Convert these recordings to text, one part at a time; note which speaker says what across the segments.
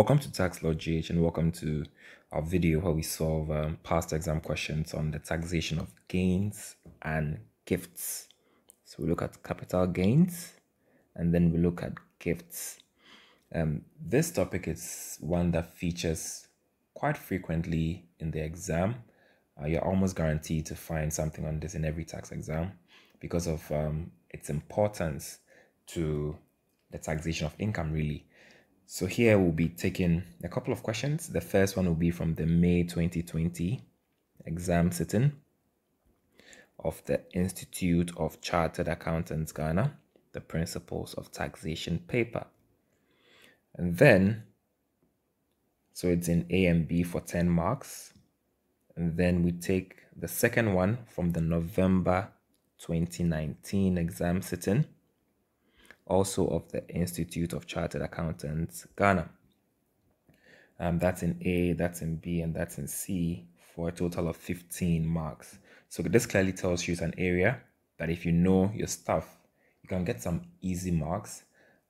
Speaker 1: Welcome to TaxLawGH and welcome to our video where we solve past exam questions on the taxation of gains and gifts. So we look at capital gains and then we look at gifts. This topic is one that features quite frequently in the exam. You're almost guaranteed to find something on this in every tax exam because of its importance to the taxation of income, really. So here we'll be taking a couple of questions. The first one will be from the May 2020 exam sitting of the Institute of Chartered Accountants Ghana, the Principles of Taxation paper. And then, so it's in A and B for 10 marks. And then we take the second one from the November 2019 exam sitting, also of the Institute of Chartered Accountants Ghana. That's in A, that's in B, and that's in C for a total of 15 marks. So this clearly tells you it's an area that if you know your stuff, you can get some easy marks.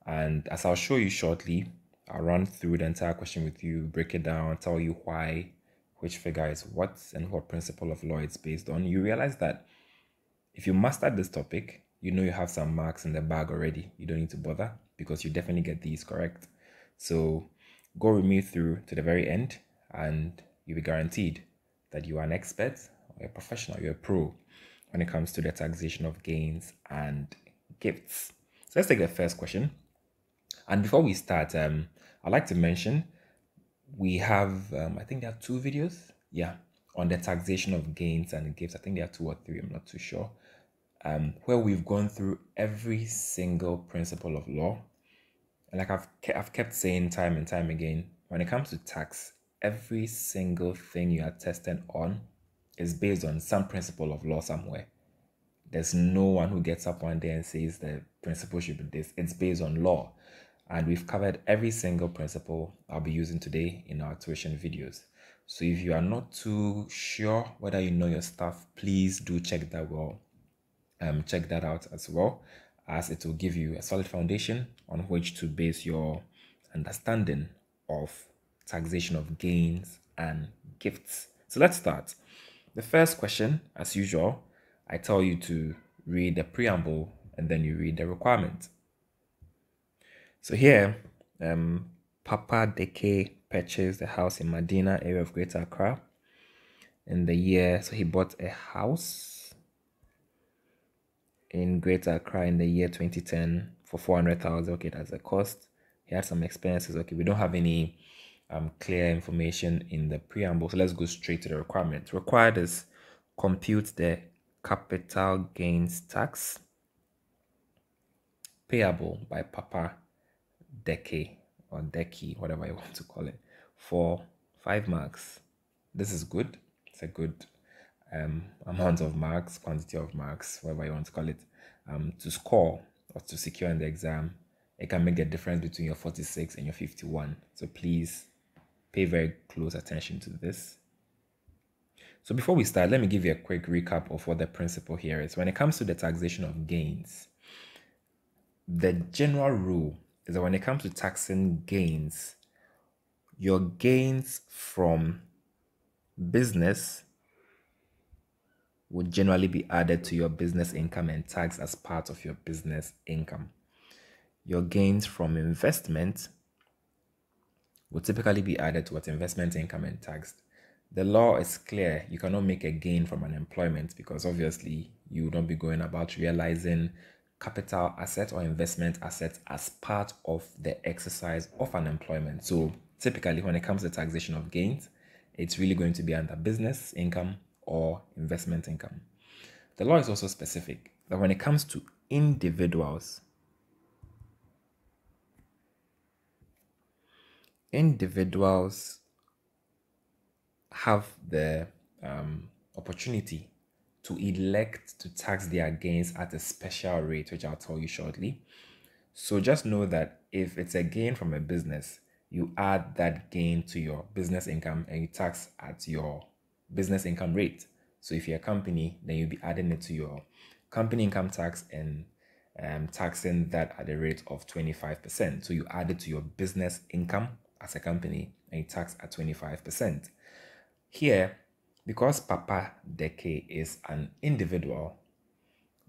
Speaker 1: And as I'll show you shortly, I'll run through the entire question with you, break it down, tell you why, which figure is what, and what principle of law it's based on. You realize that if you master this topic, you know you have some marks in the bag already. You don't need to bother because you definitely get these correct. So go with me through to the very end and you'll be guaranteed that you are an expert, or a professional, you're a pro when it comes to the taxation of gains and gifts. So let's take the first question. And before we start, I'd like to mention we have, I think there are 2 videos, on the taxation of gains and gifts. I think there are 2 or 3, I'm not too sure. Where we've gone through every single principle of law. And like I've kept saying time and time again, when it comes to tax, every single thing you are tested on is based on some principle of law somewhere. There's no one who gets up one day and says the principle should be this. It's based on law. And we've covered every single principle I'll be using today in our tuition videos. So if you are not too sure whether you know your stuff, please do check that check that out as well, as it will give you a solid foundation on which to base your understanding of taxation of gains and gifts. So let's start. The first question, as usual, I tell you to read the preamble and then you read the requirement. So here, Papa Deke purchased a house in Medina area of Greater Accra in the year, so he bought a house in Greater Accra in the year 2010 for 400,000. Okay, that's the cost. He had some expenses. Okay, we don't have any clear information in the preamble, so let's go straight to the requirement. Required is compute the capital gains tax payable by Papa Deke or Deki, whatever you want to call it, for 5 marks. This is good. It's a good amount of marks, quantity of marks, whatever you want to call it, to score or to secure in the exam. It can make the difference between your 46 and your 51. So please pay very close attention to this. So before we start, let me give you a quick recap of what the principle here is. When it comes to the taxation of gains, the general rule is that when it comes to taxing gains, your gains from business would generally be added to your business income and taxed as part of your business income. Your gains from investment will typically be added to what investment income and taxed. The law is clear. You cannot make a gain from unemployment because obviously you would not be going about realizing capital asset or investment assets as part of the exercise of unemployment. So typically when it comes to taxation of gains, it's really going to be under business income or investment income. The law is also specific that when it comes to individuals have the opportunity to elect to tax their gains at a special rate, which I'll tell you shortly. So just know that if it's a gain from a business, you add that gain to your business income and you tax at your business income rate. So if you're a company, then you'll be adding it to your company income tax and taxing that at a rate of 25%. So you add it to your business income as a company and you tax at 25%. Here, because Papa Deke is an individual,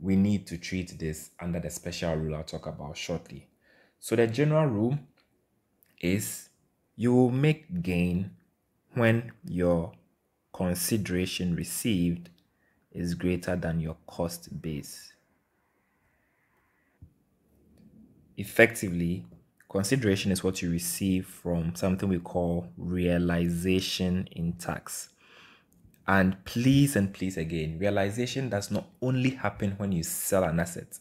Speaker 1: we need to treat this under the special rule I'll talk about shortly. So the general rule is you will make gain when your consideration received is greater than your cost base. Effectively, consideration is what you receive from something we call realization in tax. And please again, realization does not only happen when you sell an asset.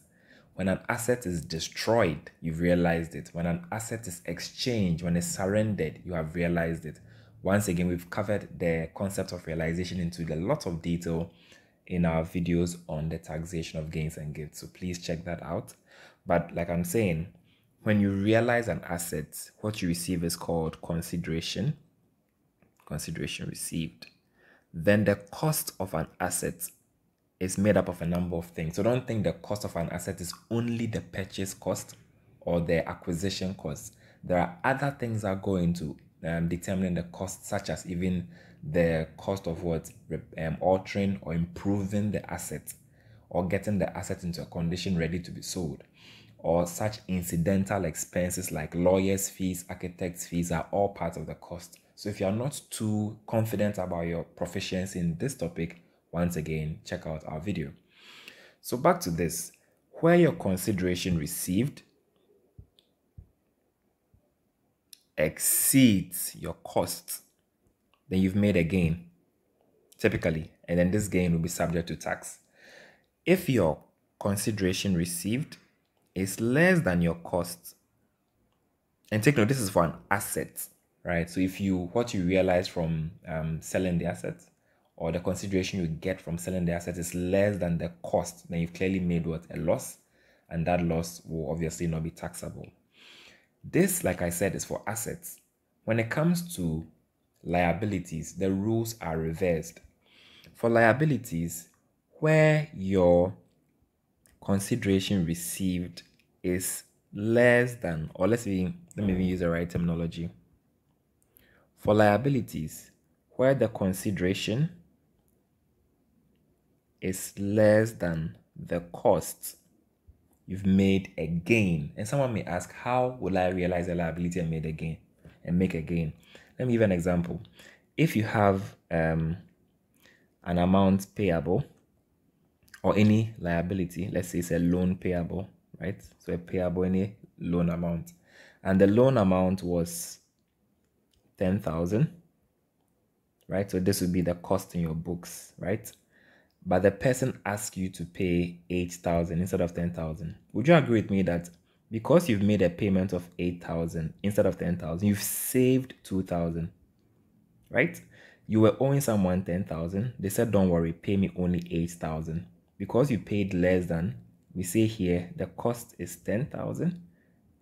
Speaker 1: When an asset is destroyed, you've realized it. When an asset is exchanged, when it's surrendered, you have realized it. Once again, we've covered the concept of realization into a lot of detail in our videos on the taxation of gains and gifts. So please check that out. But like I'm saying, when you realize an asset, what you receive is called consideration received. Then the cost of an asset is made up of a number of things. So don't think the cost of an asset is only the purchase cost or the acquisition cost. There are other things that go into determining the cost, such as even the cost of altering or improving the asset, or getting the asset into a condition ready to be sold, or such incidental expenses like lawyers' fees, architects' fees are all part of the cost. So if you're not too confident about your proficiency in this topic, once again, check out our video. So back to this, where your consideration received exceeds your cost, then you've made a gain, typically, and then this gain will be subject to tax. If your consideration received is less than your cost, and take note, this is for an asset, right? So if what you realize from selling the asset, or the consideration you get from selling the asset is less than the cost, then you've clearly made a loss, and that loss will obviously not be taxable. This, like I said, is for assets. When it comes to liabilities, the rules are reversed. For liabilities, where your consideration received is less than, or let me even use the right terminology. For liabilities, where the consideration is less than the cost, you've made a gain. And someone may ask, how will I realize a liability and make a gain? Let me give an example. If you have an amount payable, or any liability, let's say it's a loan payable, right? So a payable, any loan amount, and the loan amount was 10,000, right? So this would be the cost in your books, right? But the person asks you to pay 8,000 instead of 10,000. Would you agree with me that because you've made a payment of 8,000 instead of 10,000, you've saved 2,000, right? You were owing someone 10,000. They said, don't worry, pay me only 8,000. Because you paid less than, we say here, the cost is 10,000.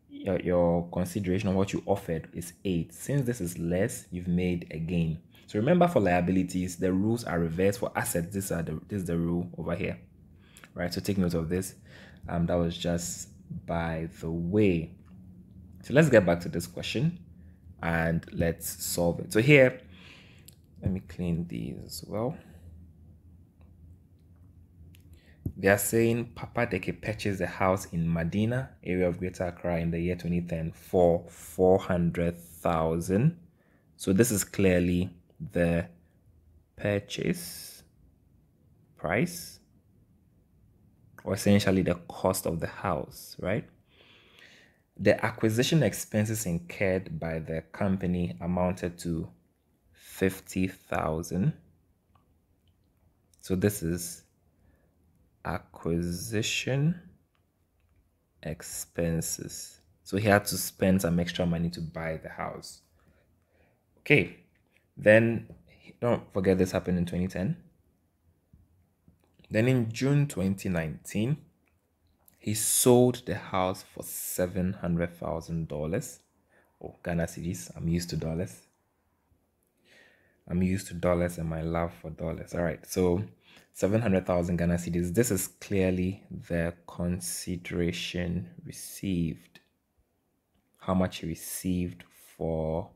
Speaker 1: Your consideration of what you offered is 8. Since this is less, you've made a gain. So remember, for liabilities, the rules are reversed. For assets, this is the rule over here, right? So take note of this. That was just by the way. So let's get back to this question and let's solve it. So here, let me clean these as well. They are saying Papa Deke purchased a house in Medina, area of Greater Accra, in the year 2010 for 400,000. So this is clearly the purchase price, or essentially the cost of the house, right? The acquisition expenses incurred by the company amounted to 50,000. So this is acquisition expenses. So he had to spend some extra money to buy the house. Okay, then don't forget this happened in 2010. Then in June 2019, he sold the house for $700,000. Oh, Ghana cedis. I'm used to dollars. I'm used to dollars and my love for dollars. All right, so 700,000 Ghana cedis. This is clearly the consideration received. How much he received for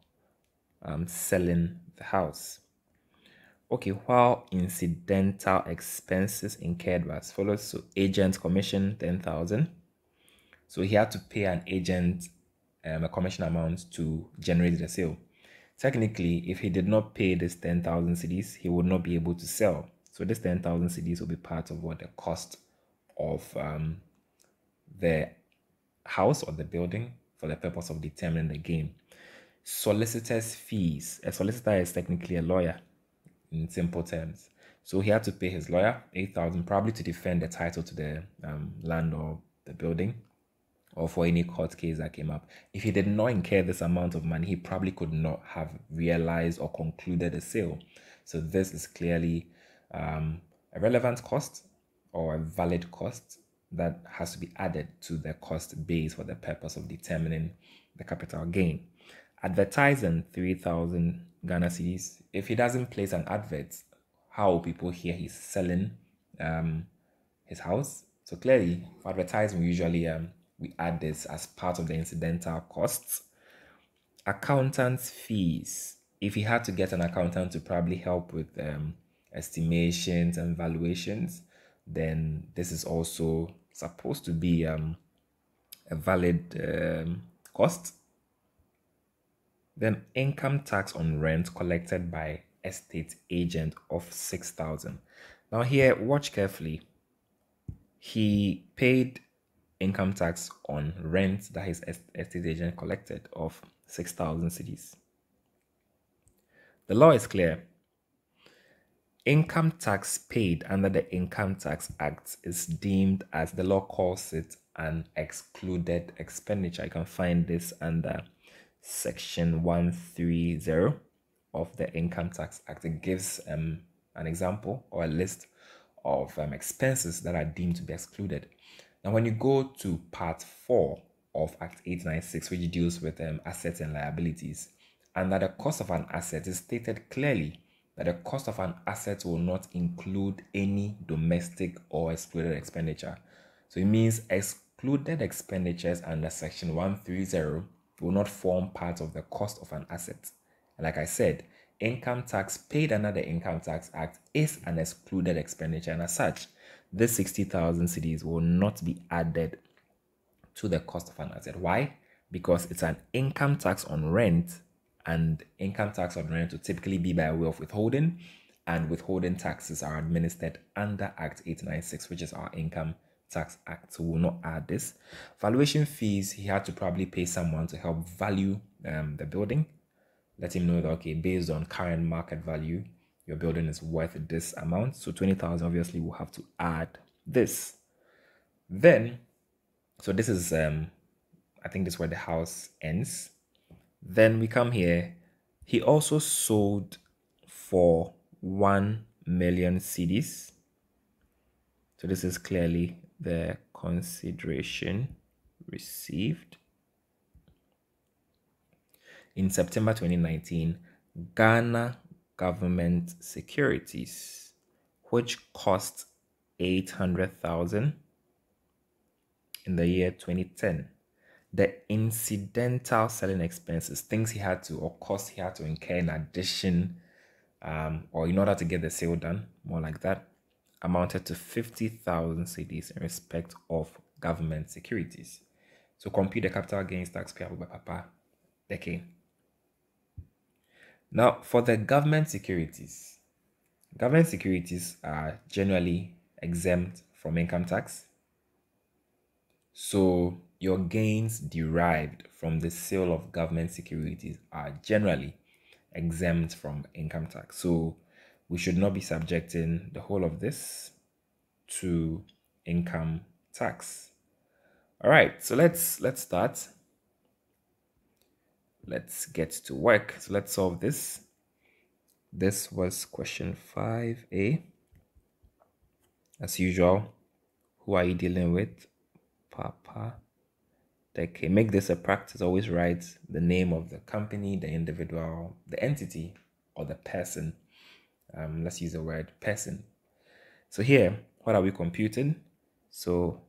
Speaker 1: selling the house. Okay, while incidental expenses incurred were as follows. So agent commission 10,000. So he had to pay an agent a commission amount to generate the sale. Technically, if he did not pay this 10,000 cedis, he would not be able to sell. So this 10,000 cedis will be part of what the cost of the house or the building for the purpose of determining the gain. Solicitor's fees. A solicitor is technically a lawyer in simple terms. So he had to pay his lawyer 8,000 probably to defend the title to the land or the building, or for any court case that came up. If he did not incur this amount of money, he probably could not have realized or concluded a sale. So this is clearly a relevant cost or a valid cost that has to be added to the cost base for the purpose of determining the capital gain. Advertising 3,000 Ghana cedis. If he doesn't place an advert, how will people hear he's selling his house? So clearly, for advertising, usually we add this as part of the incidental costs. Accountant's fees. If he had to get an accountant to probably help with estimations and valuations, then this is also supposed to be a valid cost. Then income tax on rent collected by estate agent of 6,000. Now here, watch carefully. He paid income tax on rent that his estate agent collected of 6,000 cedis. The law is clear. Income tax paid under the Income Tax Act is deemed, as the law calls it, an excluded expenditure. You can find this under Section 130 of the Income Tax Act. It gives an example or a list of expenses that are deemed to be excluded. Now, when you go to Part 4 of Act 896, which deals with assets and liabilities, and that the cost of an asset is stated clearly that the cost of an asset will not include any domestic or excluded expenditure. So it means excluded expenditures under Section 130 will not form part of the cost of an asset. And like I said, income tax paid under the Income Tax Act is an excluded expenditure, and as such, this 60,000 cedis will not be added to the cost of an asset. Why? Because it's an income tax on rent, and income tax on rent will typically be by way of withholding, and withholding taxes are administered under Act 896, which is our Income Tax Act. So we will not add this. Valuation fees, he had to probably pay someone to help value the building. Let him know that, okay, based on current market value, your building is worth this amount. So 20,000, obviously, we'll have to add this. Then, so this is, I think this is where the house ends. Then we come here. He also sold for 1 million cedis. So this is clearly the consideration received. In September 2019, Ghana government securities, which cost 800,000 in the year 2010. The incidental selling expenses, things he had to, or costs he had to incur in addition, or in order to get the sale done, more like that, amounted to 50,000 cedis in respect of government securities. So compute the capital gains tax payable by Papa Deke. Now, for the government securities are generally exempt from income tax. So your gains derived from the sale of government securities are generally exempt from income tax. So we should not be subjecting the whole of this to income tax. All right, so let's start. Let's get to work. So let's solve this. This was question 5A. As usual, who are you dealing with? Papa Deke. Make this a practice. Always write the name of the company, the individual, the entity, or the person. Let's use the word person. So here, what are we computing? So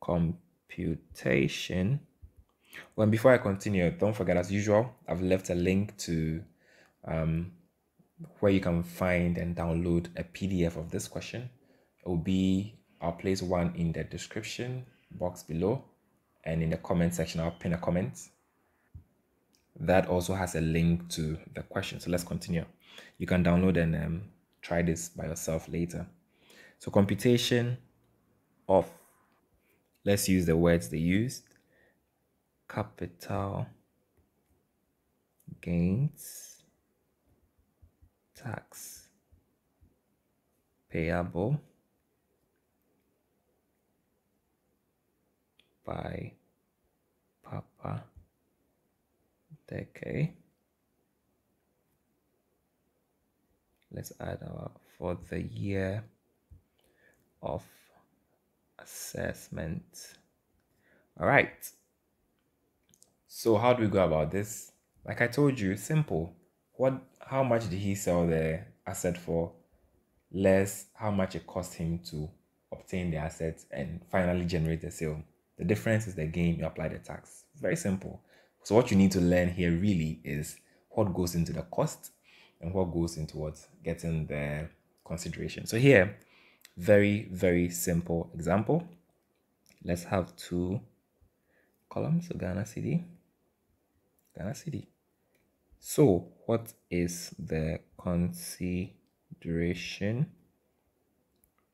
Speaker 1: computation. Well, before I continue, don't forget, as usual, I've left a link to where you can find and download a PDF of this question. It will be, I'll place one in the description box below, and in the comment section I'll pin a comment that also has a link to the question. So let's continue. You can download and try this by yourself later. So computation of, let's use the words they used: capital gains tax payable by Papa Deke. Let's add our for the year of assessment. All right. So how do we go about this? Like I told you, simple. How much did he sell the asset for, less how much it cost him to obtain the asset and finally generate the sale. The difference is the gain, you apply the tax. Very simple. So what you need to learn here really is what goes into the cost and what goes into what getting the consideration. So here, very, very simple example. Let's have two columns, so Ghana cedi. So what is the consideration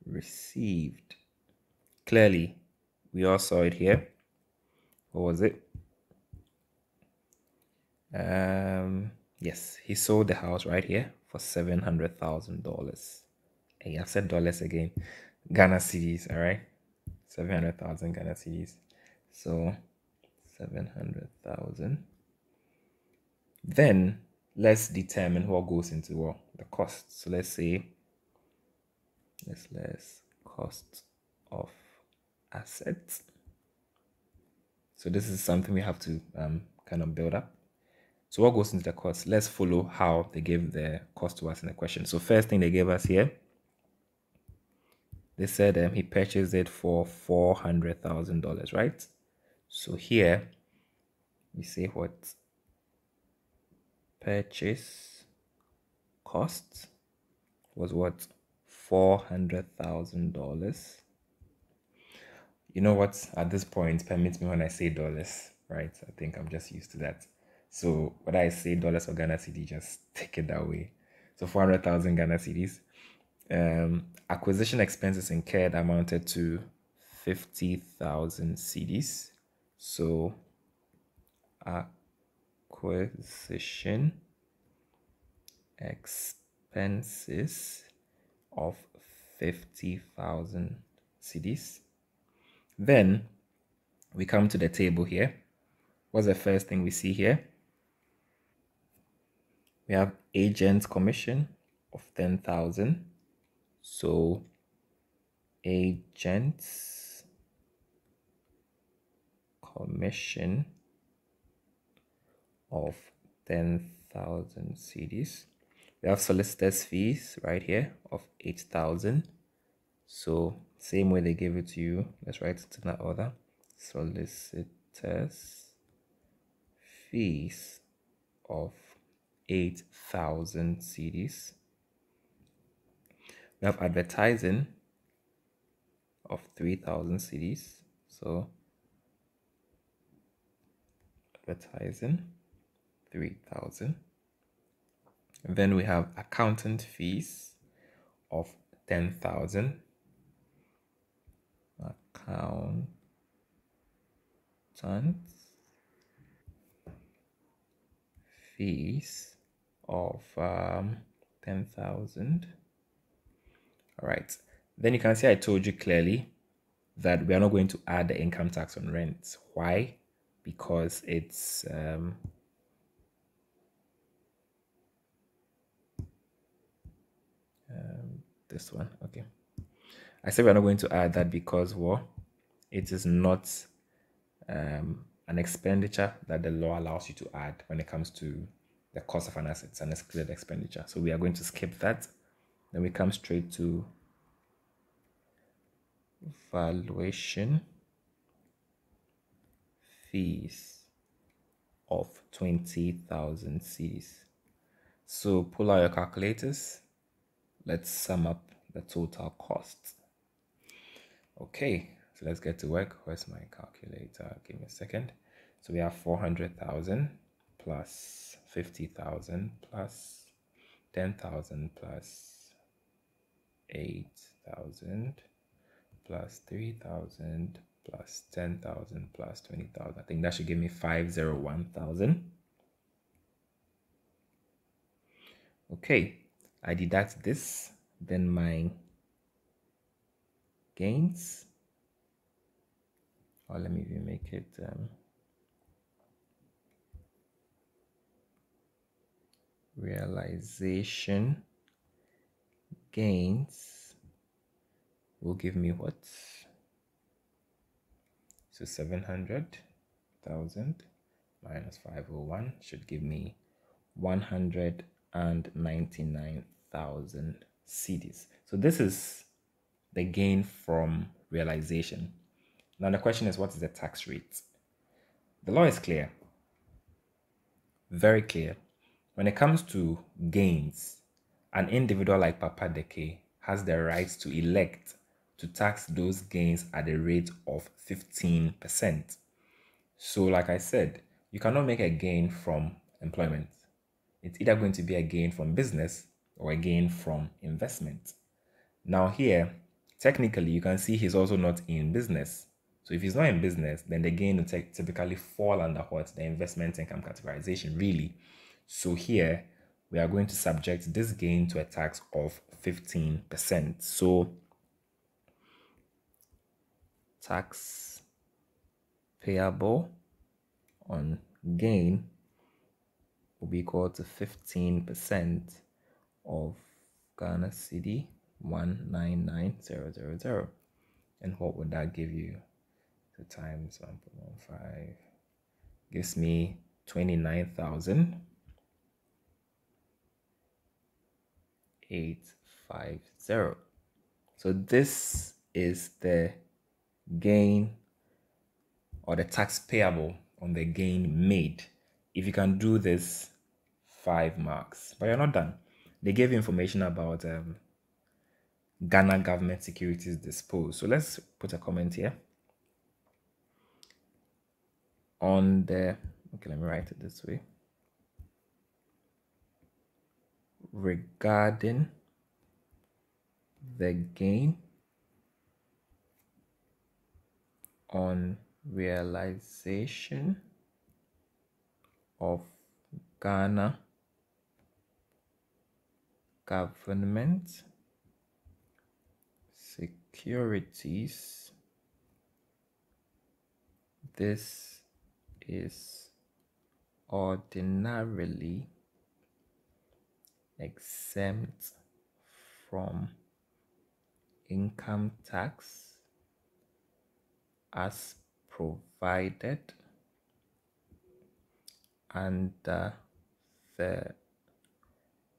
Speaker 1: received? Clearly, we all saw it here. What was it? Yes, he sold the house right here for $700,000. Hey, I've said dollars again. Ghana cedis, all right? 700,000 Ghana cedis. So 700,000. Then let's determine what goes into what the cost. So let's say less cost of assets. So this is something we have to kind of build up. So what goes into the cost? Let's follow how they gave the cost to us in the question. So first thing they gave us here, they said he purchased it for $400,000, right? So here we say what purchase cost was what? $400,000. You know what? At this point, permit me when I say dollars, right? I think I'm just used to that. So when I say dollars or Ghana cedi, just take it that way. So 400,000 Ghana cedis. Acquisition expenses incurred amounted to 50,000 cedis. So acquisition expenses of 50,000 cedis. Then we come to the table here. What's the first thing we see here? We have agent's commission of 10,000. So agent's commission of 10,000 cedis. We have solicitor's fees right here of 8,000. So same way they gave it to you, let's write it in that order. Solicitor's fees of 8,000 cedis. We have advertising of 3,000 cedis. So advertising 3,000. And then we have accountant fees of 10,000. Accountant fees of 10,000. All right. Then you can see I told you clearly that we are not going to add the income tax on rent. Why? Because it's this one. Okay. I said we're not going to add that because it is not an expenditure that the law allows you to add when it comes to the cost of an asset. It's an excluded expenditure. So we are going to skip that. Then we come straight to valuation fees of 20,000 cedis. So pull out your calculators. Let's sum up the total cost. Okay, so let's get to work. Where's my calculator? Give me a second. So we have 400,000 plus 50,000 plus 10,000 plus 8,000 plus 3,000 plus 10,000 plus 20,000. I think that should give me 501,000. Okay, I deduct this, then my gains, or let me even make it realization gains will give me what? So 700,000 minus 501 should give me 199,000 cedis. So this is the gain from realization. Now the question is, what is the tax rate? The law is clear, very clear. When it comes to gains, an individual like Papa Deke has the right to elect to tax those gains at a rate of 15%. So like I said, you cannot make a gain from employment. It's either going to be a gain from business or a gain from investment. Now here, technically, you can see he's also not in business. So if he's not in business, then the gain will typically fall under what? The investment income categorization, really. So here, we are going to subject this gain to a tax of 15%. So tax payable on gain will be equal to 15% of Ghana Cedi 199,000. And what would that give you? So times 1.15 gives me 29,850. So this is the gain or the tax payable on the gain made. If you can do this, 5 marks. But you're not done. They gave you information about Ghana government securities disposed. So let's put a comment here. On the, okay, let me write it this way. Regarding the gain on realization of Ghana government securities, this is ordinarily exempt from income tax as provided under the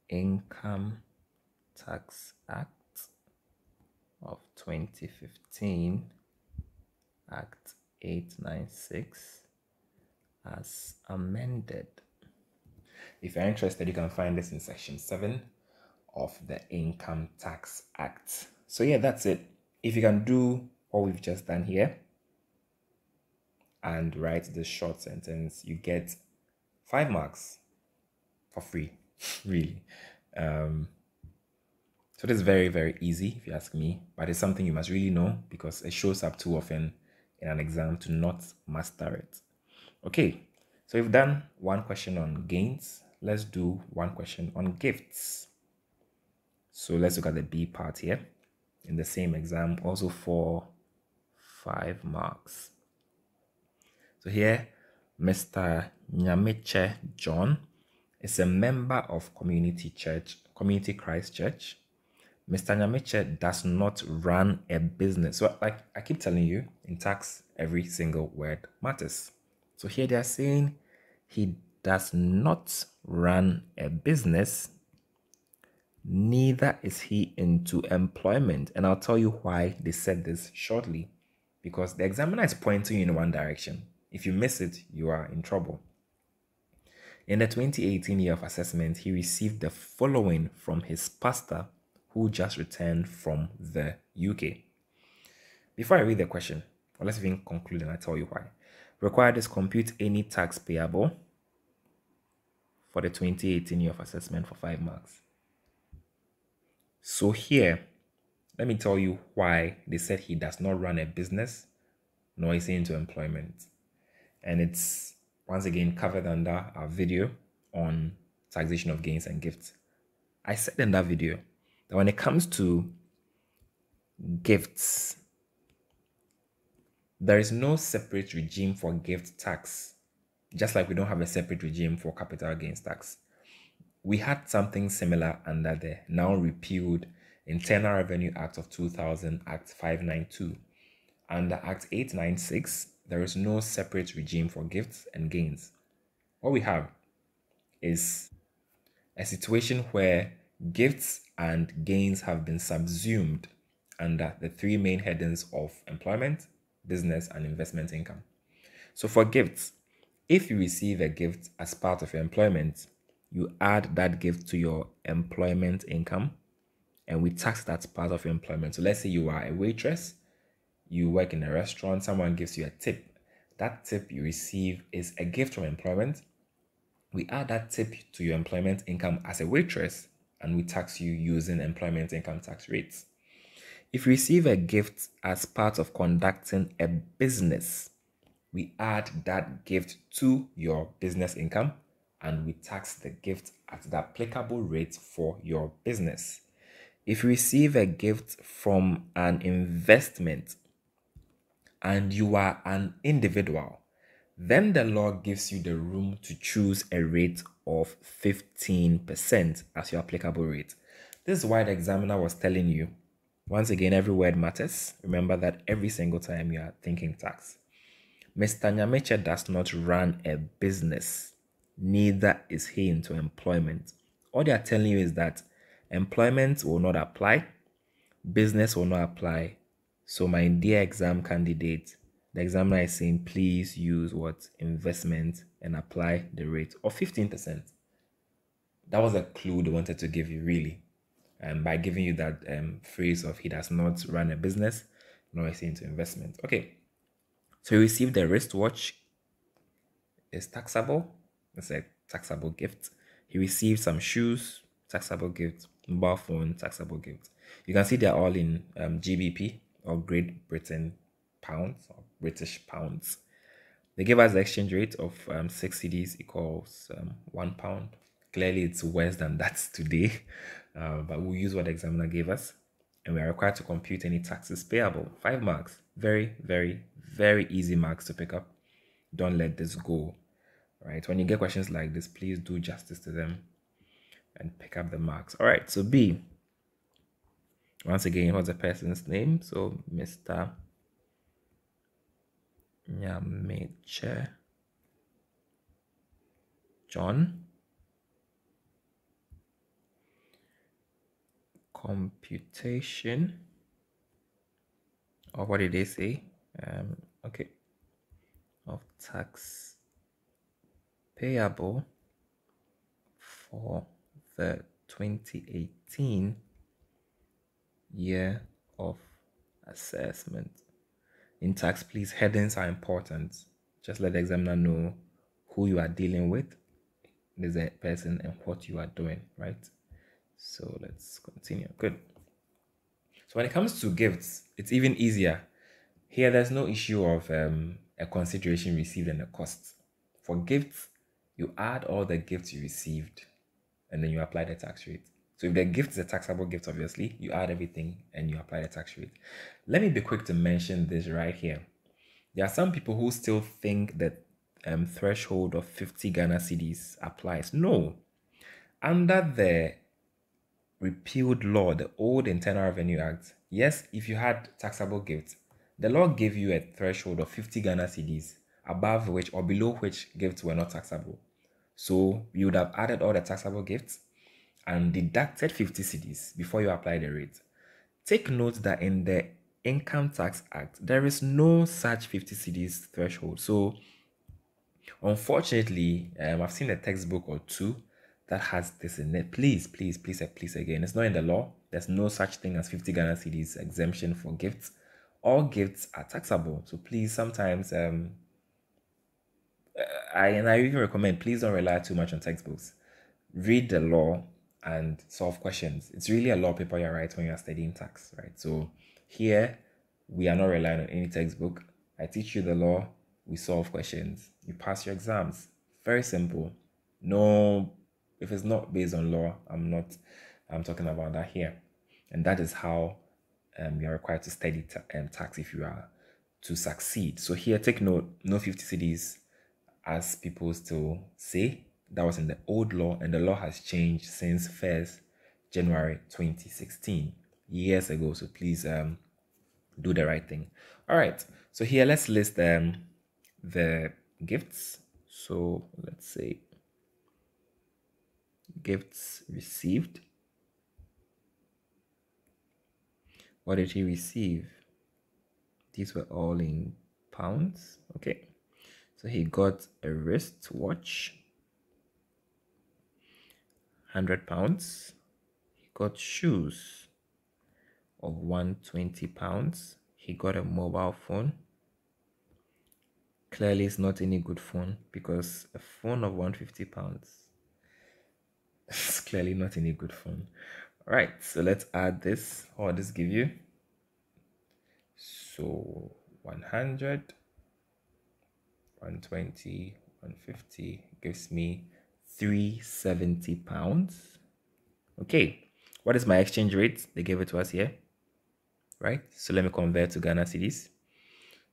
Speaker 1: Income Tax Act of 2015, Act 896, as amended. If you're interested, you can find this in section 7 of the Income Tax Act. So yeah, that's it. If you can do what we've just done here and write this short sentence, you get 5 marks for free, really. So this is very, very easy if you ask me, but it's something you must really know because it shows up too often in an exam to not master it. Okay, so we've done one question on gains. Let's do one question on gifts. So let's look at the B part here in the same exam, also for 5 marks. So here, Mr. Nyameche John is a member of Community Christ Church. Mr. Nyameche does not run a business. So like I keep telling you, in tax, every single word matters. So here they are saying he does not run a business, neither is he into employment. And I'll tell you why they said this shortly. Because the examiner is pointing you in one direction. If you miss it, you are in trouble. In the 2018 year of assessment, he received the following from his pastor who just returned from the UK. Before I read the question, or let's even conclude and I tell you why. Required is compute any tax payable for the 2018 year of assessment for 5 marks. So here, let me tell you why they said he does not run a business nor is he into employment. And it's once again covered under our video on taxation of gains and gifts. I said in that video that when it comes to gifts, there is no separate regime for gift tax, just like we don't have a separate regime for capital gains tax. We had something similar under the now repealed Internal Revenue Act of 2000, Act 592. Under Act 896, there is no separate regime for gifts and gains. What we have is a situation where gifts and gains have been subsumed under the 3 main headings of employment, business, and investment income. So for gifts, if you receive a gift as part of your employment, you add that gift to your employment income and we tax that part of your employment. So let's say you are a waitress, you work in a restaurant, someone gives you a tip. That tip you receive is a gift from employment. We add that tip to your employment income as a waitress and we tax you using employment income tax rates. If you receive a gift as part of conducting a business, we add that gift to your business income and we tax the gift at the applicable rate for your business. If you receive a gift from an investment and you are an individual, then the law gives you the room to choose a rate of 15% as your applicable rate. This is why the examiner was telling you, once again, every word matters. Remember that every single time you are thinking tax. Mr. Nyameche does not run a business, neither is he into employment. All they are telling you is that employment will not apply, business will not apply. So my dear exam candidate, the examiner is saying, please use what? Investment and apply the rate of 15%. That was a clue they wanted to give you, really. By giving you that phrase of he does not run a business, nor is he into investment. Okay. So you received the wristwatch. It's taxable. It's a taxable gift. He received some shoes, taxable gift. Mobile phone, taxable gift. You can see they're all in GBP or Great Britain pounds or British pounds. They gave us the exchange rate of 6 cedis equals £1. Clearly, it's worse than that today, but we'll use what the examiner gave us. And we are required to compute any taxes payable. 5 marks. Very, very, very easy marks to pick up. Don't let this go. All right. When you get questions like this, please do justice to them and pick up the marks. All right. So B. Once again, what's the person's name? So Mr. Nyameche John. Computation. Or what did they say? Okay. Of tax payable for the 2018 year of assessment. In tax, please, headings are important. Just let the examiner know who you are dealing with, there's a person, and what you are doing, right? So let's continue. Good. So when it comes to gifts, it's even easier. Here, there's no issue of a consideration received and a cost. For gifts, you add all the gifts you received, and then you apply the tax rate. So if the gift is a taxable gift, obviously, you add everything and you apply the tax rate. Let me be quick to mention this right here. There are some people who still think that threshold of 50 Ghana cedis applies. No. Under the repealed law, the old Internal Revenue Act, yes, if you had taxable gifts, the law gave you a threshold of 50 Ghana cedis, above which or below which gifts were not taxable. So you would have added all the taxable gifts and deducted 50 cedis before you apply the rate. Take note that in the Income Tax Act, there is no such 50 cedis threshold. So Unfortunately, I've seen a textbook or two that has this in it. Please, please, please, please again. It's not in the law. There's no such thing as 50 Ghana cedis exemption for gifts. All gifts are taxable. So please, sometimes I even recommend, please don't rely too much on textbooks. Read the law and solve questions. It's really a law paper you write when you're studying tax, right? So here we are not relying on any textbook. I teach you the law, we solve questions, you pass your exams. Very simple. No, if it's not based on law, I'm talking about that here. And that is how you are required to study tax if you are to succeed. So here, take note, no 50 cedis, as people still say. That was in the old law, and the law has changed since 1st January 2016, years ago. So please do the right thing. All right, so here let's list the gifts. So let's say gifts received. What did he receive? These were all in pounds. Okay, so he got a wristwatch, £100. He got shoes of £120. He got a mobile phone. Clearly it's not any good phone, because a phone of £150 is clearly not any good phone. All right, so let's add this. What does this give you? So 100, 120, 150 gives me £370. Okay, what is my exchange rate? They gave it to us here, right? So let me convert to Ghana cedis.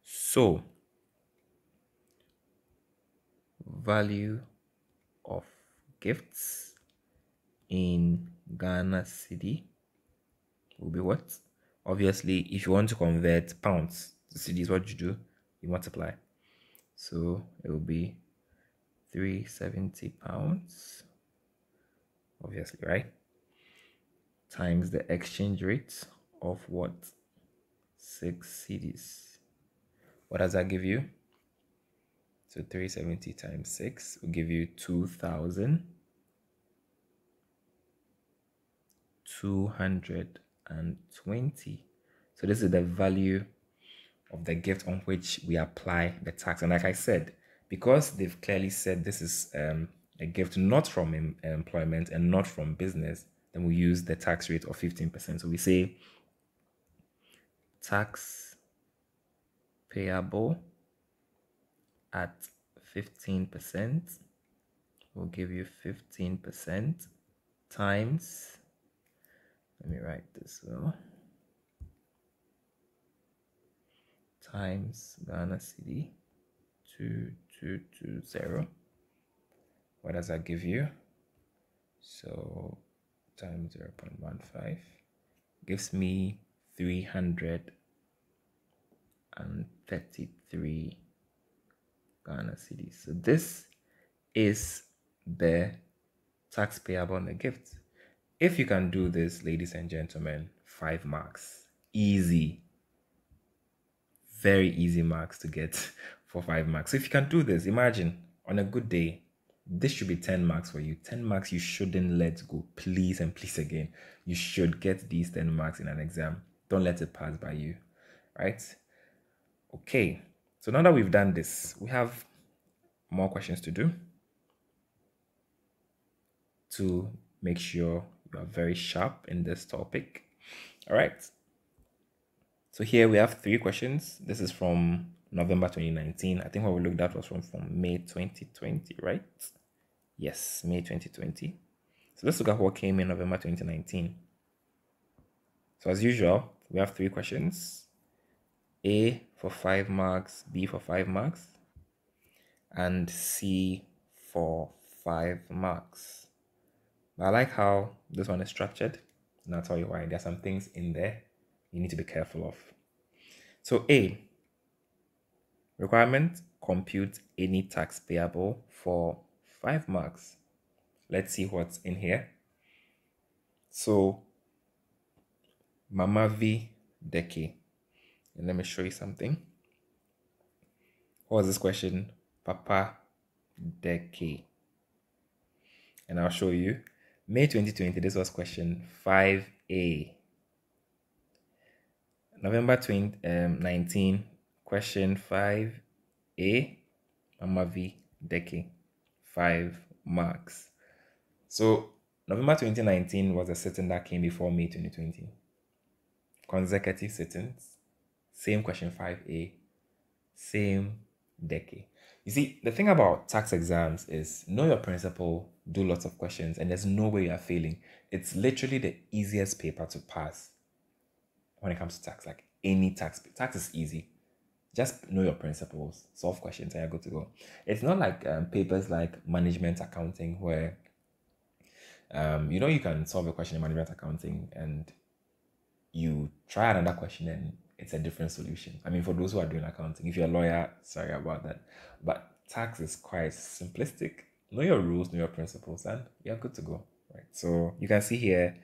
Speaker 1: So value of gifts in Ghana cedi will be what? Obviously, if you want to convert pounds to cedis, what you do? You multiply. So it will be £370, obviously, right? Times the exchange rate of what? 6 cedis. What does that give you? So 370 times 6 will give you 2,220. So this is the value of the gift on which we apply the tax. And like I said, because they've clearly said this is a gift not from employment and not from business, then we use the tax rate of 15%. So we say tax payable at 15% will give you 15% times, let me write this well, times Ghana cedi 2220. What does that give you? So times 0.15 gives me 333 Ghana cedis. So this is the tax payable on the gift. If you can do this, ladies and gentlemen, 5 marks. Easy. Very easy marks to get for 5 marks. So if you can do this, imagine on a good day, this should be 10 marks for you. 10 marks you shouldn't let go. Please and please again. You should get these 10 marks in an exam. Don't let it pass by you. Right? Okay. So now that we've done this, we have more questions to do to make sure you are very sharp in this topic. All right. So here we have 3 questions. This is from November 2019. I think what we looked at was from May 2020, right? Yes, May 2020. So let's look at what came in November 2019. So as usual, we have 3 questions. A for 5 marks, B for 5 marks, and C for 5 marks. But I like how this one is structured, and I'll tell you why. There's some things in there you need to be careful of. So A, requirement, compute any tax payable for 5 marks. Let's see what's in here. So Mama V Deke. And let me show you something. What was this question? Papa decade. And I'll show you. May 2020, this was question 5A. November 2019, question 5A, Mama V decade, 5 marks. So November 2019 was a sitting that came before May 2020. Consecutive sittings, same question 5A, same decade. You see, the thing about tax exams is know your principle, do lots of questions, and there's no way you are failing. It's literally the easiest paper to pass when it comes to tax. Like any tax is easy. Just know your principles, solve questions, and you're good to go. It's not like papers like management accounting where you can solve a question in management accounting and you try another question and it's a different solution. I mean, for those who are doing accounting, if you're a lawyer, sorry about that. But tax is quite simplistic. Know your rules, know your principles, and you're good to go. Right. So you can see here,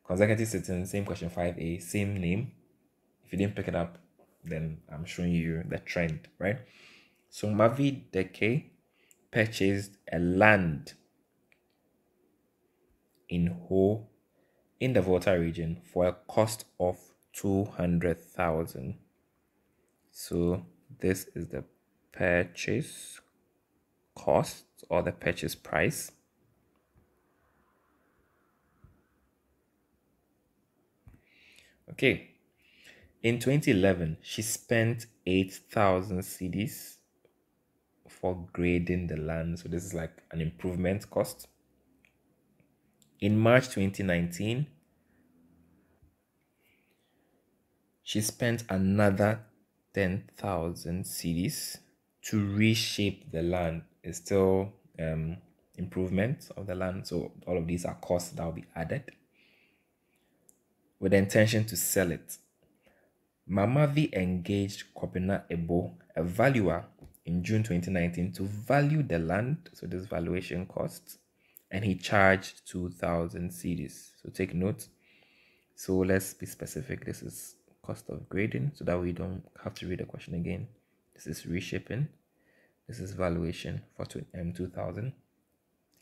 Speaker 1: consecutive sitting, same question 5A, same name. If you didn't pick it up, then I'm showing you the trend, right? So Mavi Deke purchased a land in Ho in the Volta region for a cost of 200,000. So this is the purchase cost or the purchase price. Okay. In 2011, she spent 8,000 cedis for grading the land. So this is like an improvement cost. In March 2019, she spent another 10,000 cedis to reshape the land. It's still improvement of the land. So all of these are costs that will be added with the intention to sell it. Mamavi engaged Kopina Ebo, a valuer, in June 2019 to value the land, so this valuation cost, and he charged 2,000 cedis. So take note. So let's be specific. This is cost of grading, so that we don't have to read the question again. This is reshaping. This is valuation for 2,000.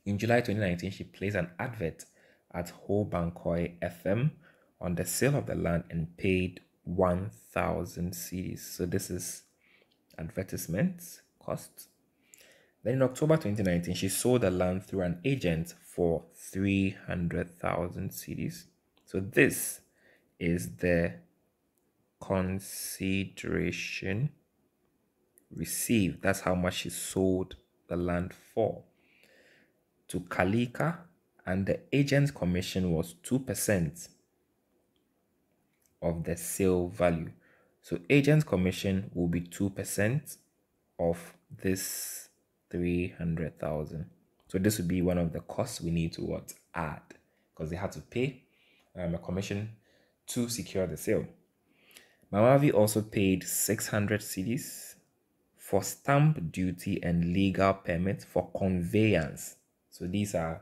Speaker 1: In July 2019, she placed an advert at Ho Bankoi FM on the sale of the land and paid 1,000 cedis. So this is advertisement cost. Then in October 2019, she sold the land through an agent for 300,000 cedis. So this is the consideration received. That's how much she sold the land for to Kalika, and the agent's commission was 2% of the sale value. So agent's commission will be 2% of this 300,000. So this would be one of the costs we need to add, because they had to pay a commission to secure the sale. Mamavi also paid 600 cedis for stamp duty and legal permit for conveyance. So these are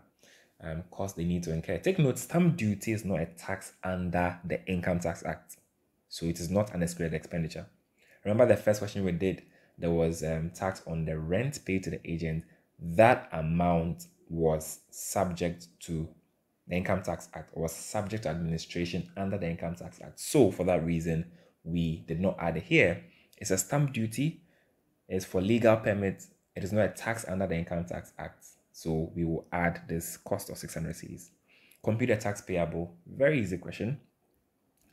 Speaker 1: costs they need to incur. Take note, stamp duty is not a tax under the Income Tax Act. So it is not an excluded expenditure. Remember the first question we did, there was tax on the rent paid to the agent. That amount was subject to the Income Tax Act, or was subject to administration under the Income Tax Act. So for that reason, we did not add it here. It's a stamp duty. It's for legal permits. It is not a tax under the Income Tax Act. So we will add this cost of 600 cedis. Compute tax payable. Very easy question.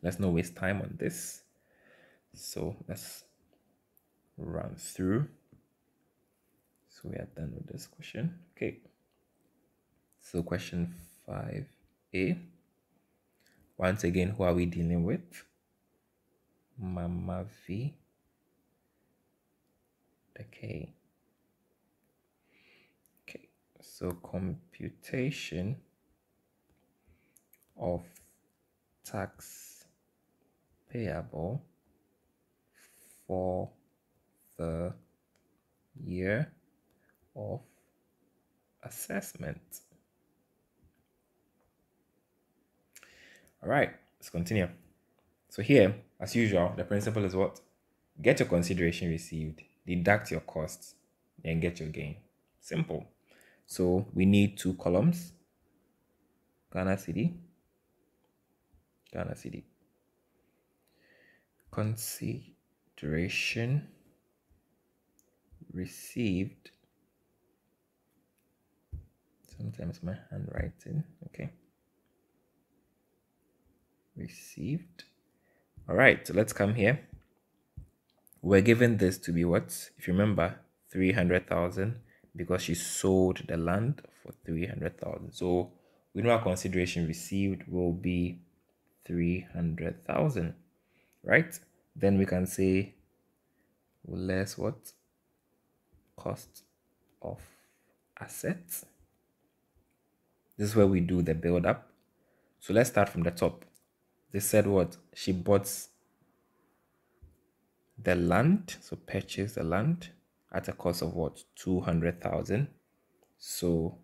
Speaker 1: Let's not waste time on this. So let's run through. So we are done with this question. Okay. So question 5A. Once again, who are we dealing with? Mama V. Okay. Okay. So computation of tax payable for the year of assessment. All right, let's continue. So here, as usual, the principle is what? Get your consideration received, deduct your costs, and get your gain. Simple. So we need two columns. Ghana cedi, Ghana cedi. Consideration received. Sometimes my handwriting. Okay. Received. All right, so let's come here. We're given this to be what? If you remember, 300,000 because she sold the land for 300,000. So we know our consideration received will be 300,000, right? Then we can say less what? Cost of assets. This is where we do the build up. So let's start from the top. They said what? She bought the land, so purchased the land at a cost of what? 200,000. So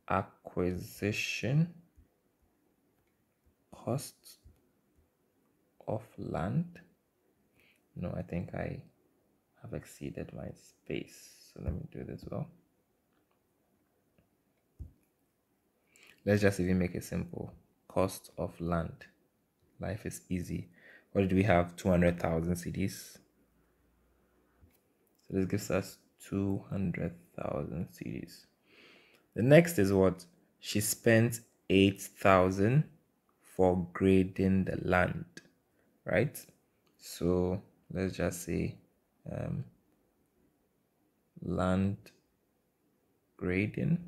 Speaker 1: acquisition cost of land. No, I think I have exceeded my space. So let me do this well. Let's just even make it simple. Cost of land. Life is easy. What did we have? 200,000 cedis. So this gives us 200,000 cedis. The next is what? She spent 8,000 for grading the land, right? So let's just say land grading.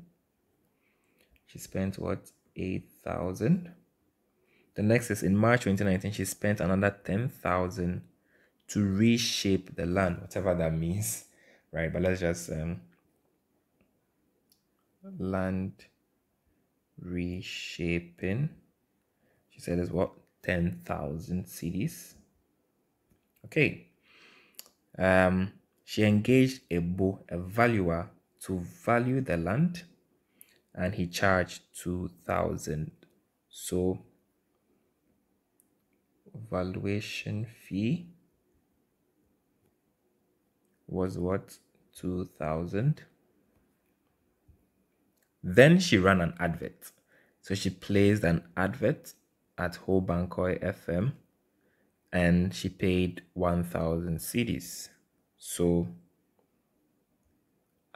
Speaker 1: She spent what? 8,000. The next is in March 2019, she spent another 10,000 to reshape the land, whatever that means, right? But let's just land reshaping. She said is what? 10,000 cedis. Okay. She engaged a valuer to value the land, and he charged 2,000. So valuation fee was what? 2,000. Then she ran an advert. So she placed an advert at Ho Bankoi FM and she paid 1,000 cedis. So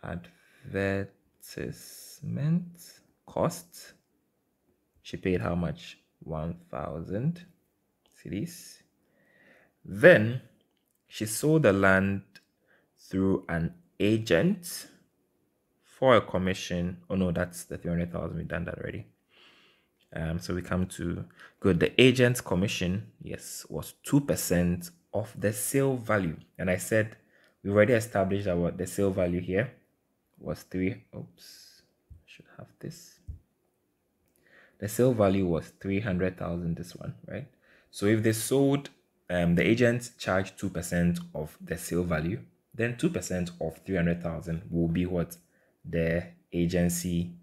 Speaker 1: advertisement cost, she paid how much? 1,000 cedis. Then she sold the land through an agent for a commission. Oh no, that's the 300,000. We've done that already. So we come to good. The agent's commission, yes, was 2% of the sale value. And I said we've already established that what the sale value here was 3. Oops, I should have this. The sale value was 300,000. This one, right? So if they sold, the agent charged 2% of the sale value, then 2% of 300,000 will be what? The agency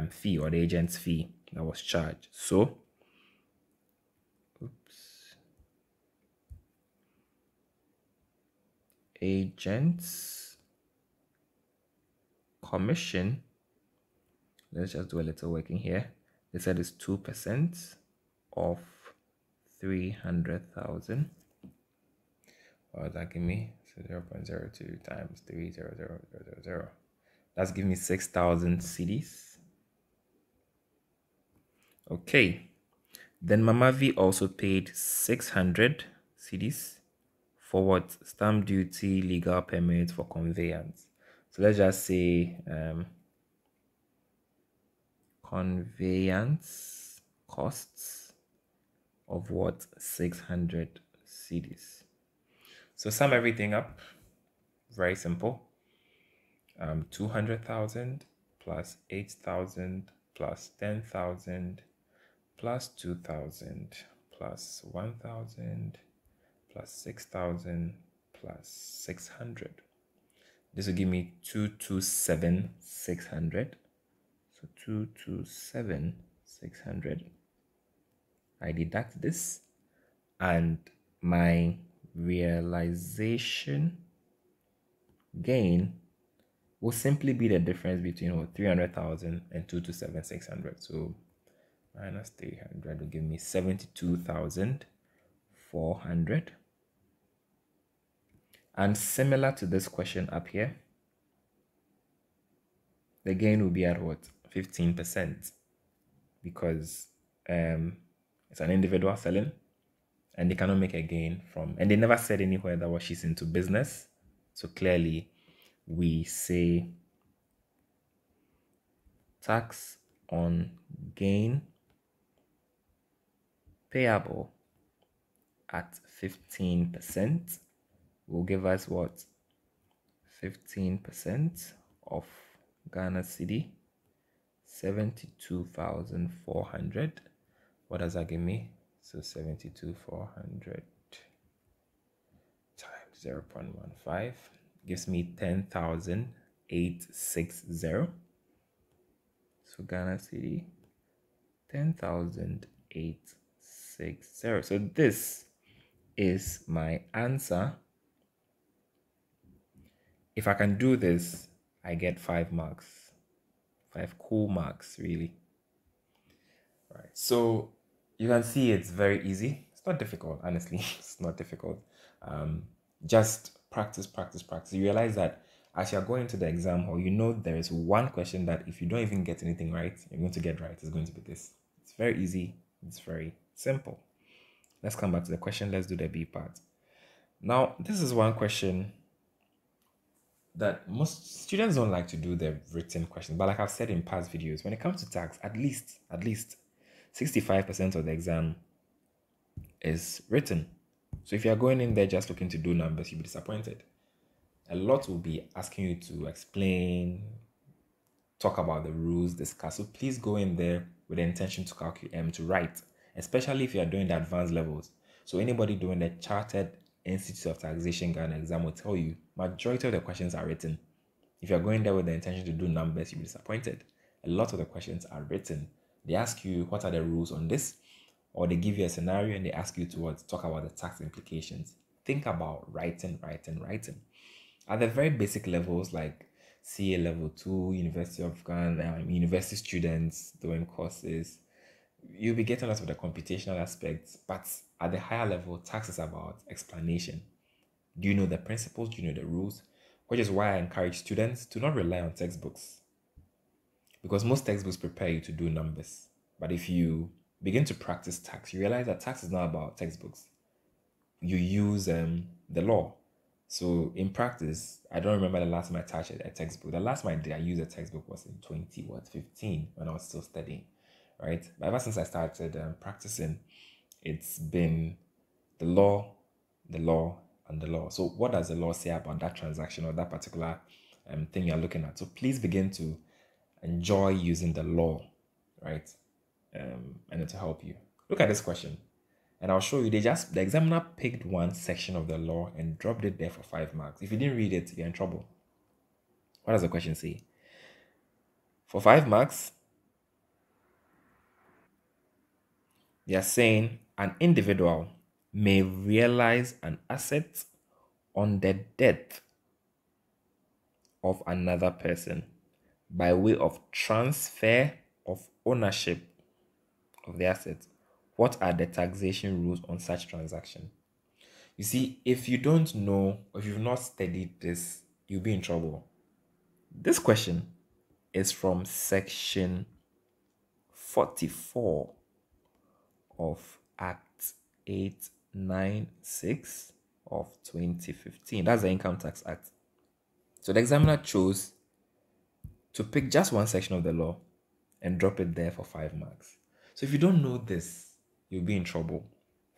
Speaker 1: fee, or the agent's fee that was charged. So agent's commission, let's just do a little working here. They said it's 2% of 300,000. What does that give me? So 0.02 times 300,000. That's giving me 6,000 cedis. Okay. Then Mama V also paid 600 cedis for what? Stamp duty, legal permit for conveyance. So let's just say conveyance costs of what? 600 cedis. So sum everything up. Very simple. 200,000 plus 8,000 plus 10,000 plus 2,000 plus 1,000 plus 6,000 plus 600. This will give me 227,600. So 227,600. I deduct this, and my realization gain will simply be the difference between 300,000 and 227,600. So minus 300 will give me 72,400. And similar to this question up here, the gain will be at what? 15%, because it's an individual selling and they cannot make a gain from, and they never said anywhere that what she's into business. So clearly we say tax on gain payable at 15% will give us what? 15% of Ghana cedi, 72,400. What does that give me? So 72,400 times 0.15 gives me 10,860. So Ghana cedi, 10,860. So this is my answer. If I can do this, I get 5 marks. 5 cool marks, really. Right. So you can see it's very easy. It's not difficult, honestly. It's not difficult. Just practice. You realize that as you're going to the exam hall, you know there is one question that if you don't even get anything right, you're going to get right. It's going to be this. It's very easy. It's very simple. Let's come back to the question. Let's do the B part. Now, this is one question that most students don't like to do the written questions. But like I've said in past videos, when it comes to tax, at least 65% of the exam is written. So if you're going in there just looking to do numbers, you'll be disappointed. A lot will be asking you to explain, talk about the rules, discuss. So please go in there with the intention to calculate, to write, especially if you are doing the advanced levels. So anybody doing the Chartered Institute of Taxation Ghana exam will tell you majority of the questions are written. If you're going there with the intention to do numbers, you'll be disappointed. A lot of the questions are written. They ask you what are the rules on this, or they give you a scenario and they ask you to talk about the tax implications. Think about writing. At the very basic levels like CA level 2, University of Ghana, university students doing courses, you'll be getting lots of the computational aspects. But at the higher level, tax is about explanation. Do you know the principles? Do you know the rules? Which is why I encourage students to not rely on textbooks, because most textbooks prepare you to do numbers. But if you begin to practice tax, you realize that tax is not about textbooks. You use the law. So in practice, I don't remember the last time I touched a textbook. The last time I used a textbook was in 2015 when I was still studying, right? But ever since I started practicing, it's been the law, and the law. So what does the law say about that transaction or that particular thing you're looking at? So please begin to enjoy using the law, right? And it will help you. Look at this question, and I'll show you. The examiner picked one section of the law and dropped it there for 5 marks. If you didn't read it, you're in trouble. What does the question say? For 5 marks, they are saying an individual may realize an asset on the death of another person by way of transfer of ownership of the asset. What are the taxation rules on such transaction? You see, if you don't know, or if you've not studied this, you'll be in trouble. This question is from section 44 of Act 896 of 2015. That's the Income Tax Act. So the examiner chose to pick just one section of the law and drop it there for 5 marks. So if you don't know this, you'll be in trouble,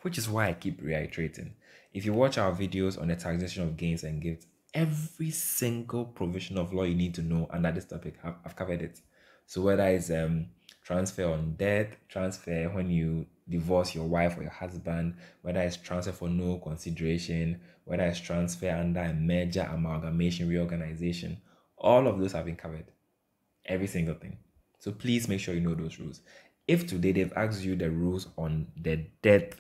Speaker 1: which is why I keep reiterating. If you watch our videos on the taxation of gains and gifts, every single provision of law you need to know under this topic, I've covered it. So whether it's transfer on death, transfer when you divorce your wife or your husband, whether it's transfer for no consideration, whether it's transfer under a merger, amalgamation, reorganization, all of those have been covered. Every single thing. So please make sure you know those rules. If today they've asked you the rules on the death,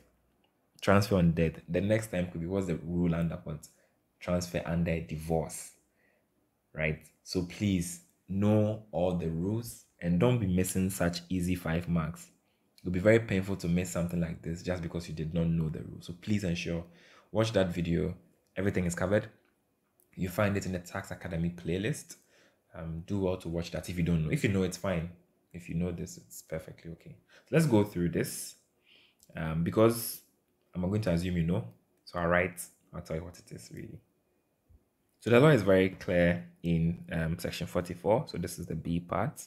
Speaker 1: transfer on death, the next time could be what's the rule under what? Transfer under divorce. right? So please know all the rules and don't be missing such easy 5 marks. It'll be very painful to miss something like this just because you did not know the rules. So please ensure, watch that video. Everything is covered. You find it in the Tax Academy playlist. Do well to watch that if you don't know. If you know, it's fine. If you know this, it's perfectly okay. So let's go through this. Because I'm going to assume you know. So I'll tell you what it is really. So the law is very clear in section 44. So this is the B part.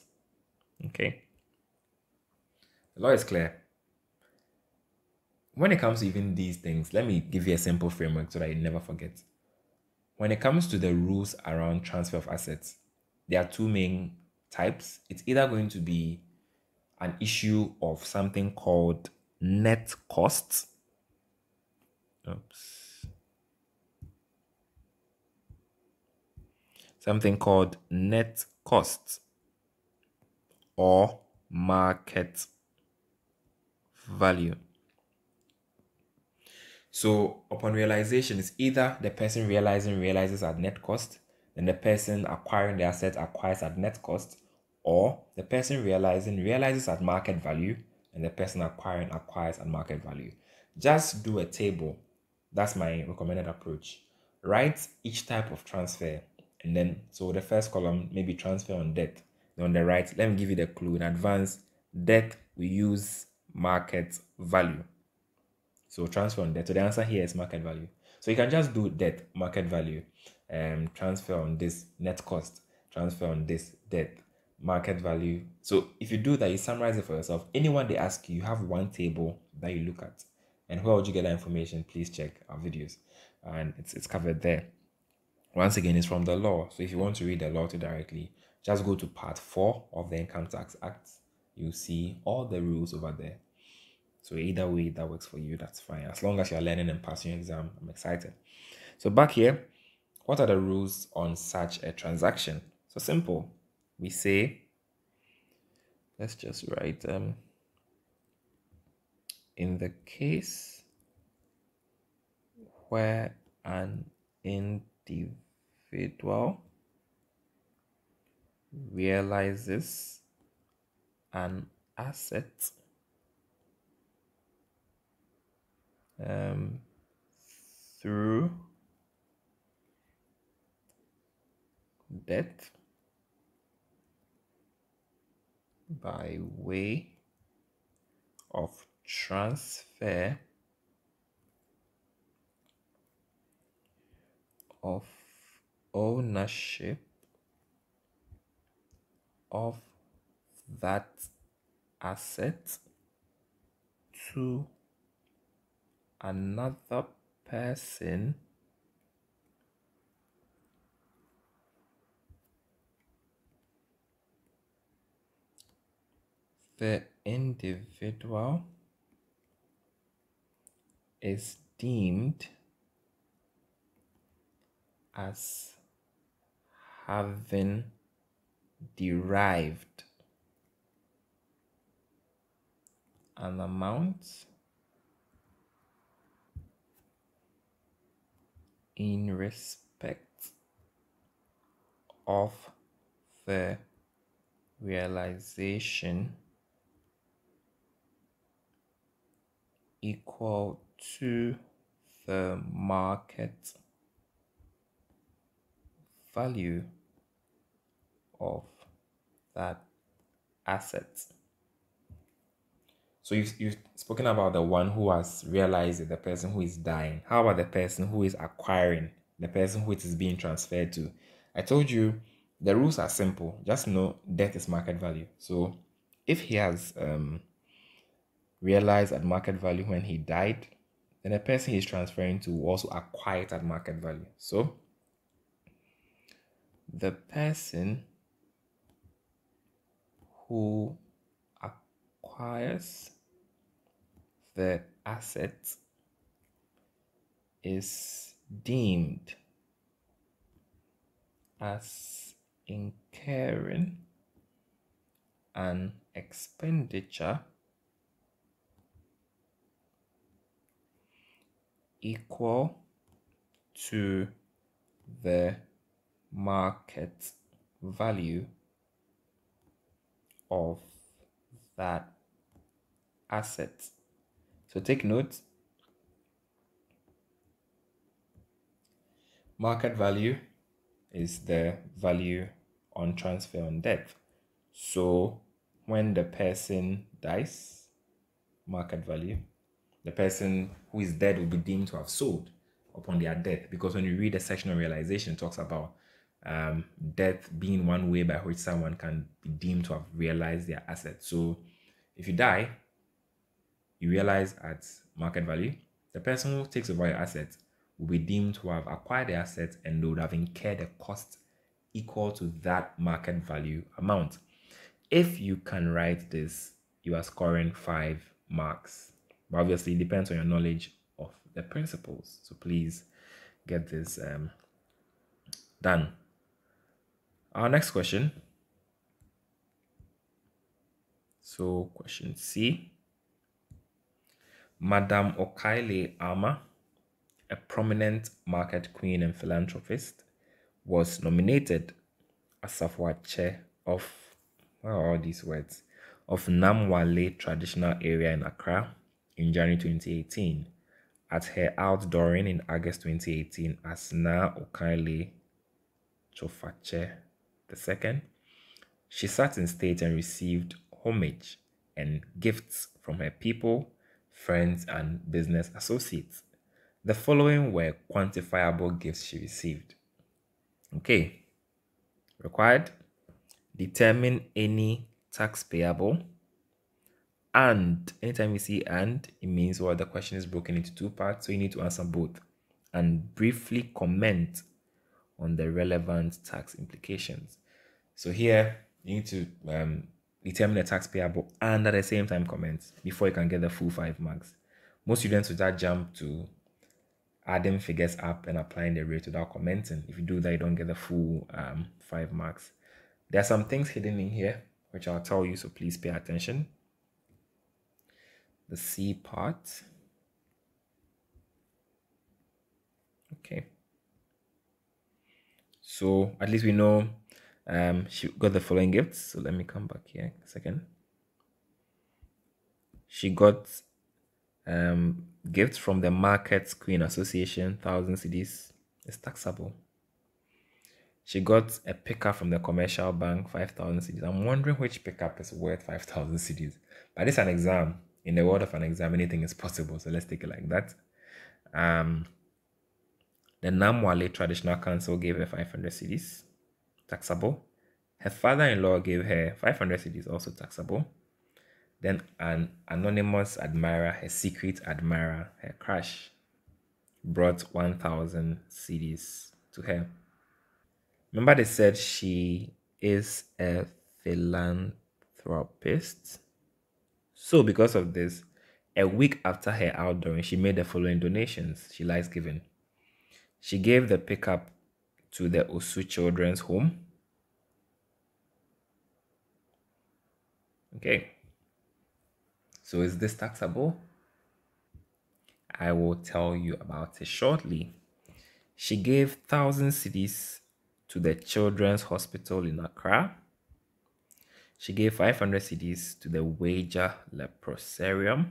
Speaker 1: Okay. The law is clear. When it comes to even these things, let me give you a simple framework so that you never forget. When it comes to the rules around transfer of assets, there are two main types. It's either going to be an issue of something called net costs. Something called net costs or market value. So upon realization, it's either the person realizes at net cost, then the person acquiring the asset acquires at net cost, or the person realizes at market value, and the person acquiring acquires at market value. Just do a table. That's my recommended approach. Write each type of transfer, and then so the first column maybe transfer on debt. Then on the right, let me give you the clue. In advance, debt we use market value. So transfer on debt. So the answer here is market value. So you can just do debt, market value, transfer on this, net cost, transfer on this, debt, market value. So if you do that, you summarize it for yourself. Anyone they ask you, you have one table that you look at. And where would you get that information? Please check our videos. And it's covered there. Once again, it's from the law. So if you want to read the law too directly, just go to part 4 of the Income Tax Act. You'll see all the rules over there. So either way that works for you, that's fine. As long as you're learning and passing your exam, I'm excited. So back here, what are the rules on such a transaction? So simple. We say, let's just write in the case where an individual realizes an asset through debt by way of transfer of ownership of that asset to another person the individual is deemed as having derived an amount in respect of the realization equal to the market value of that asset. So you've spoken about the one who has realized it, the person who is dying. How about the person who is acquiring, the person who it is being transferred to? I told you the rules are simple. Just know debt is market value. So if he has realized at market value when he died, then the person he's transferring to will also acquire it at market value. So the person who acquires the asset is deemed as incurring an expenditure equal to the market value of that asset. So take note, market value is the value on transfer on death. So when the person dies, market value, the person who is dead will be deemed to have sold upon their death, because when you read the section on realization, it talks about death being one way by which someone can be deemed to have realized their assets. So if you die, you realize at market value, the person who takes over your assets will be deemed to have acquired the assets, and they would have incurred a cost equal to that market value amount. If you can write this, you are scoring 5 marks. But obviously, it depends on your knowledge of the principles. So please get this done. Our next question. So question C. Madame Okaile Ama, a prominent market queen and philanthropist, was nominated as Safwache of, what are all these words, of Namwale traditional area in Accra in January 2018. At her outdooring in August 2018 as Na Okaile Chofache II, she sat in state and received homage and gifts from her people, friends, and business associates. The following were quantifiable gifts she received. Okay. Required: determine any tax payable. And anytime you see and, it means what the question is broken into 2 parts, so you need to answer both. And briefly comment on the relevant tax implications. So here you need to determine the tax payable and at the same time comment before you can get the full 5 marks. Most students will just jump to adding figures up and applying the rate without commenting. If you do that, you don't get the full 5 marks. There are some things hidden in here which I'll tell you, so please pay attention. The C part. Okay. So at least we know she got the following gifts. So let me come back here a second. She got gifts from the Markets Queen Association, 1,000 cedis. It's taxable. She got a pickup from the commercial bank, 5,000 cedis. I'm wondering which pickup is worth 5,000 cedis. But it's an exam. In the world of an exam, anything is possible. So let's take it like that. The Namwale Traditional Council gave her 500 cedis, taxable. Her father-in-law gave her 500 cedis, also taxable. Then an anonymous admirer, her secret admirer, her crush, brought 1,000 cedis to her. Remember, they said she is a philanthropist. So because of this, a week after her outdooring, she made the following donations she likes giving. She gave the pickup to the Osu Children's Home. Okay. So is this taxable? I will tell you about it shortly. She gave 1,000 cedis to the Children's Hospital in Accra. She gave 500 cedis to the Wager Leprosarium.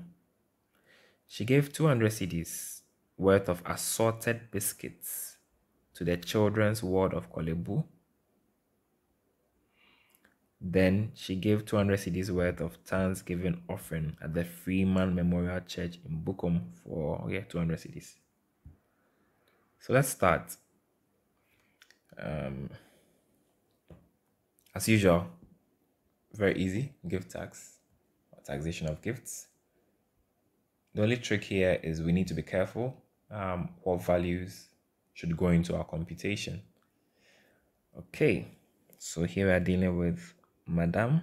Speaker 1: She gave 200 cedis worth of assorted biscuits to the Children's Ward of Kolebu. Then she gave 200 cedis worth of Thanksgiving offering at the Freeman Memorial Church in Bukom for 200 cedis. So let's start. As usual, very easy, gift tax or taxation of gifts. The only trick here is we need to be careful what values should go into our computation. Okay, so here we are dealing with Madame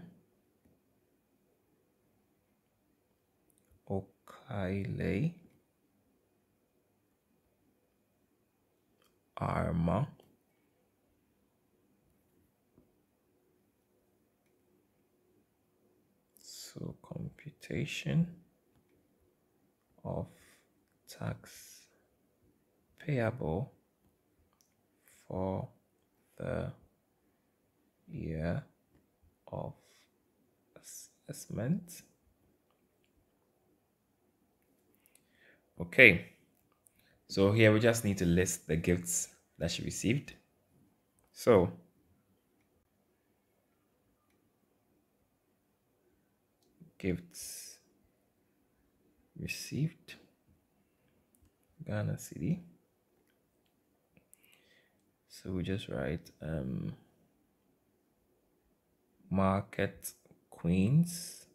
Speaker 1: Okaile Arma. So computation of tax payable for the year of assessment. Okay, so here we just need to list the gifts that she received. So gifts received, Ghana City. So we just write Market Queens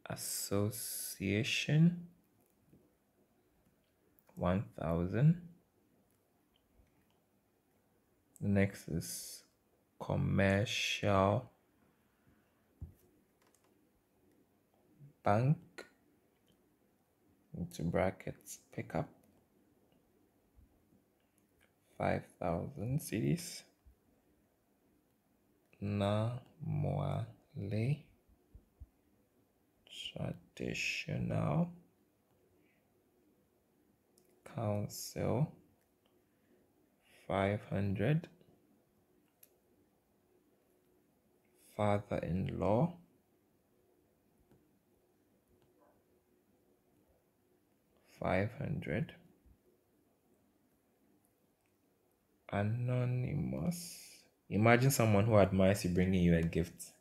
Speaker 1: Association 1,000. The next is Commercial Bank, into brackets, pickup 5,000 cedis. Namoale Traditional Council 500. Father-in-law 500. Anonymous. Imagine someone who admires you bringing you a gift,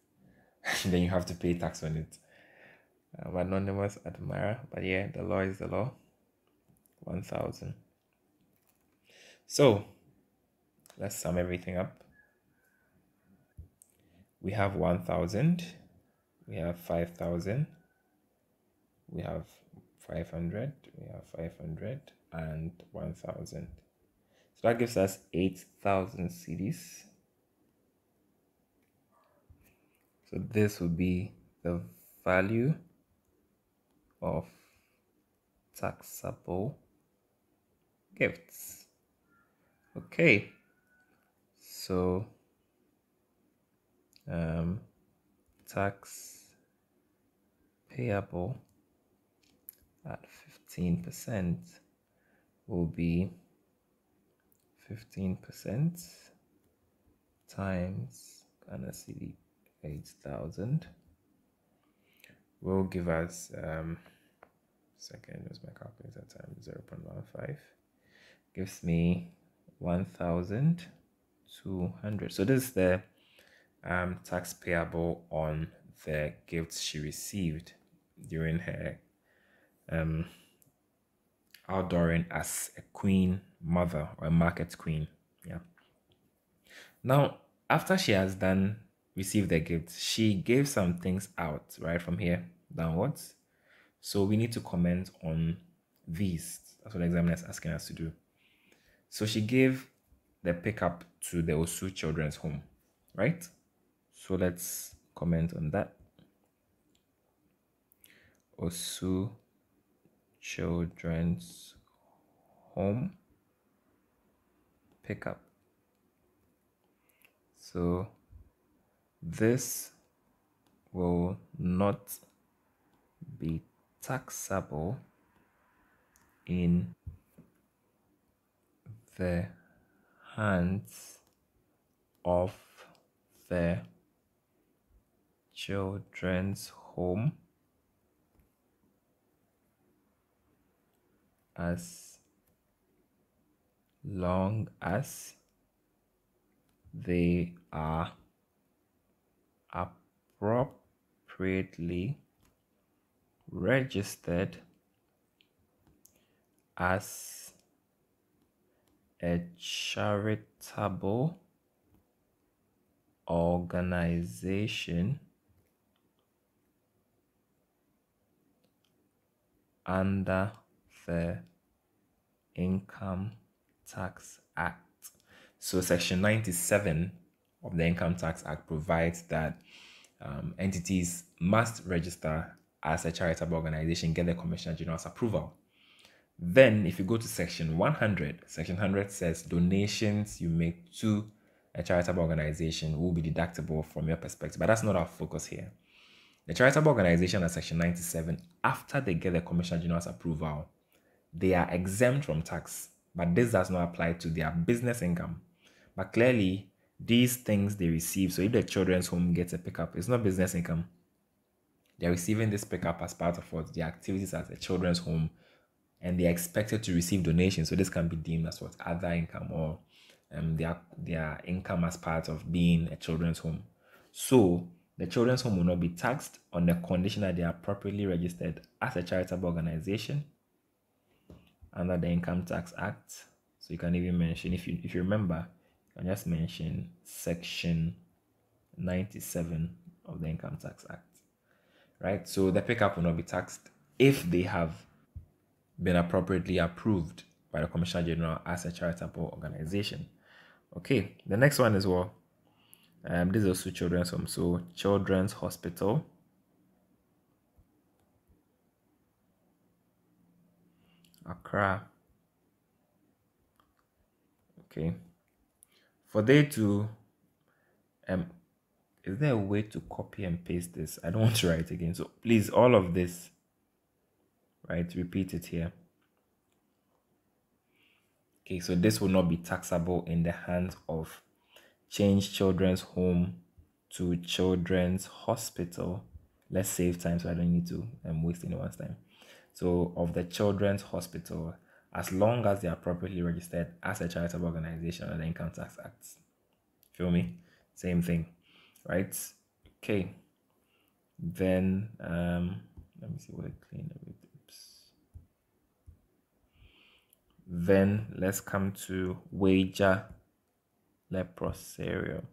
Speaker 1: then you have to pay tax on it. Anonymous admirer, but yeah, the law is the law. 1,000. So let's sum everything up. We have 1,000, we have 5,000, we have 500, we have 500, and 1,000. So that gives us 8,000 cedis. So this would be the value of taxable gifts. Okay, so tax payable at 15% will be 15% times Ghana Cedi 8,000 will give us second, use my calculator, times 0.15 gives me 1,200. So this is the tax payable on the gifts she received during her outdooring as a queen mother or a market queen. Yeah. Now, after she has received the gifts, she gave some things out right from here downwards. So we need to comment on these. That's what the examiner is asking us to do. So she gave the pickup to the Osu Children's Home, right? So let's comment on that. Osu Children's Home pickup. So this will not be taxable in the hands of the children's home as long as they are appropriately registered as a charitable organization under the Income Tax Act. So Section 97 of the Income Tax Act provides that entities must register as a charitable organization, get the Commissioner General's approval. Then if you go to Section 100, Section 100 says donations you make to a charitable organization will be deductible from your perspective, but that's not our focus here. The charitable organization at Section 97, after they get the Commissioner General's approval, they are exempt from tax. but this does not apply to their business income. But clearly, these things they receive, so if the children's home gets a pickup, it's not business income. They're receiving this pickup as part of what the activities at the children's home, and they're expected to receive donations. So this can be deemed as what other income, or their income as part of being a children's home. So the children's home will not be taxed on the condition that they are properly registered as a charitable organization under the Income Tax Act. So you can even mention, if you remember, you can just mention section 97 of the Income Tax Act. Right? So the pickup will not be taxed if they have been appropriately approved by the Commissioner General as a charitable organization. Okay, the next one is what? This is also children's home. So Children's Hospital, Accra. Okay. For they to is there a way to copy and paste this? I don't want to write again. So please, all of this, right? Repeat it here. Okay, so this will not be taxable in the hands of Change Children's Home to Children's Hospital. Let's save time so I don't need to waste anyone's time. So of the Children's Hospital, as long as they are properly registered as a charitable organization under the Income Tax Act. Feel me? Same thing, right? Okay. Then let me see what I clean a bit. Oops. Then let's come to wager leprosario.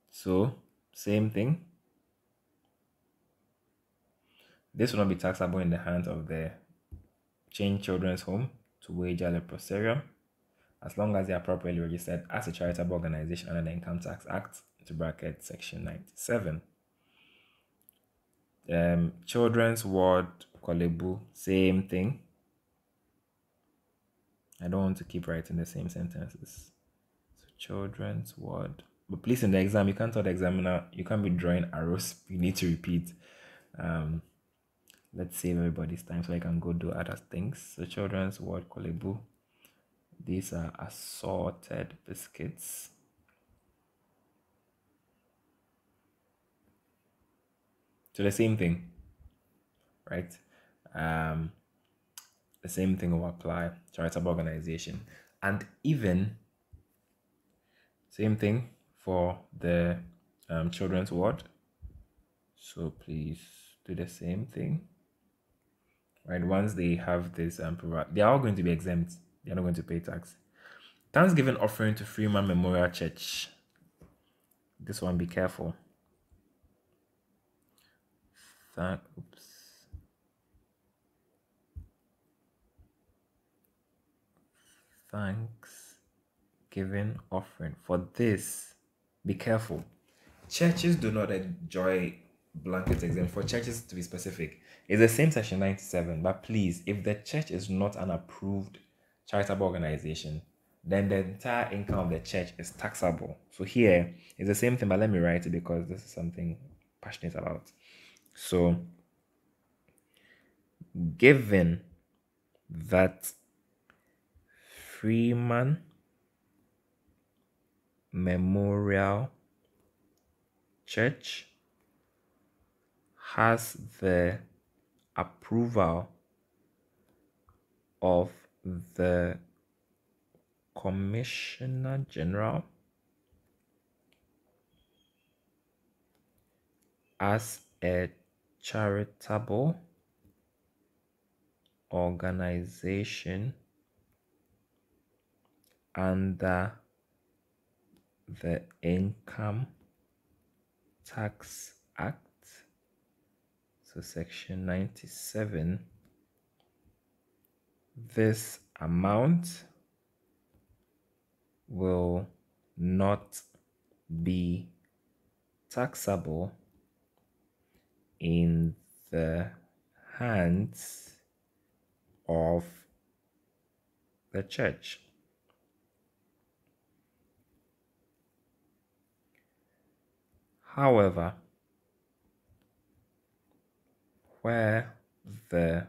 Speaker 1: So same thing. This will not be taxable in the hands of the Change Children's Home to wager leprosario, as long as they are properly registered as a charitable organization under the Income Tax Act, to bracket section 97. Children's Ward Kolebu, same thing. I don't want to keep writing the same sentences. So Children's Ward. But please, in the exam, you can't tell the examiner, you can't be drawing arrows. You need to repeat. Let's save everybody's time so I can go do other things. So Children's Ward Kolebu. These are assorted biscuits. So the same thing, right? The same thing will apply, charitable organization. And even same thing for the children's ward. So please do the same thing, right? Once they have this, they are all going to be exempt. They are not going to pay tax. Thanksgiving offering to Freeman Memorial Church. This one, be careful. Thanksgiving offering. For this, be careful. Churches do not enjoy blanket exemption. For churches, to be specific, it's the same section 97. But please, if the church is not an approved charitable organization, then the entire income of the church is taxable. So here it's the same thing, but let me write it because this is something I'm passionate about. So given that Freeman Memorial Church has the approval of the Commissioner General as a charitable organization under the Income Tax Act, so section 97, this amount will not be taxable in the hands of the church. However, where the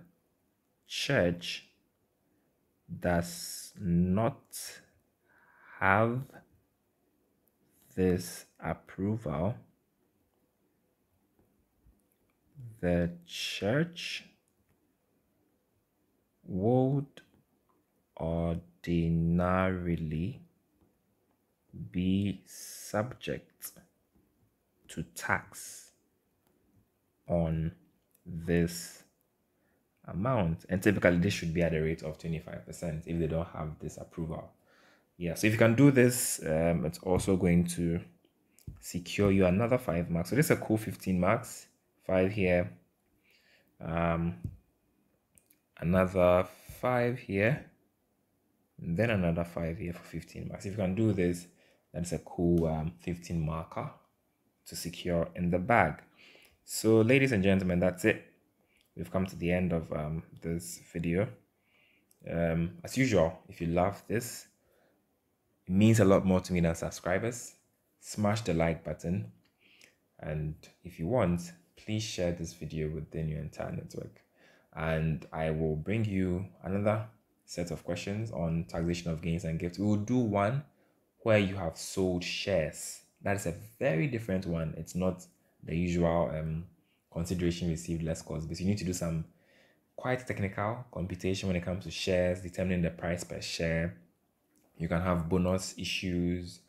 Speaker 1: church does not have this approval, the church would ordinarily be subject to tax on this amount. And typically this should be at a rate of 25% if they don't have this approval. Yeah, so if you can do this, it's also going to secure you another 5 marks. So this is a cool 15 marks, 5 here, another 5 here, and then another 5 here for 15 marks. If you can do this, that's a cool 15 marker to secure in the bag. So ladies and gentlemen, that's it. We've come to the end of this video. As usual, if you love this, it means a lot more to me than subscribers. Smash the like button, and if you want, please share this video within your entire network, and I will bring you another set of questions on taxation of gains and gifts. We will do one where you have sold shares. That is a very different one. It's not the usual consideration received less cost, because you need to do some quite technical computation when it comes to shares, determining the price per share. You can have bonus issues,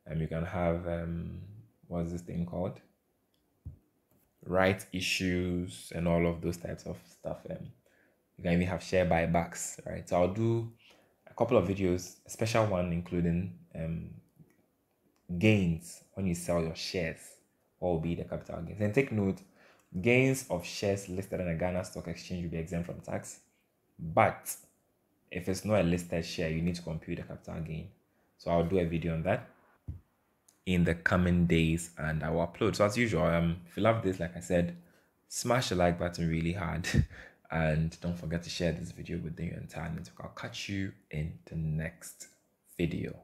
Speaker 1: and you can have what's this thing called, right issues, and all of those types of stuff. You can even have share buybacks, right? So I'll do a couple of videos, a special one including gains when you sell your shares. What will be the capital gains? And take note, gains of shares listed on a Ghana stock exchange will be exempt from tax, but if it's not a listed share, you need to compute the capital gain. So I'll do a video on that in the coming days, and I will upload. So as usual, if you love this, like I said, smash the like button really hard, and don't forget to share this video within your entire network. I'll catch you in the next video.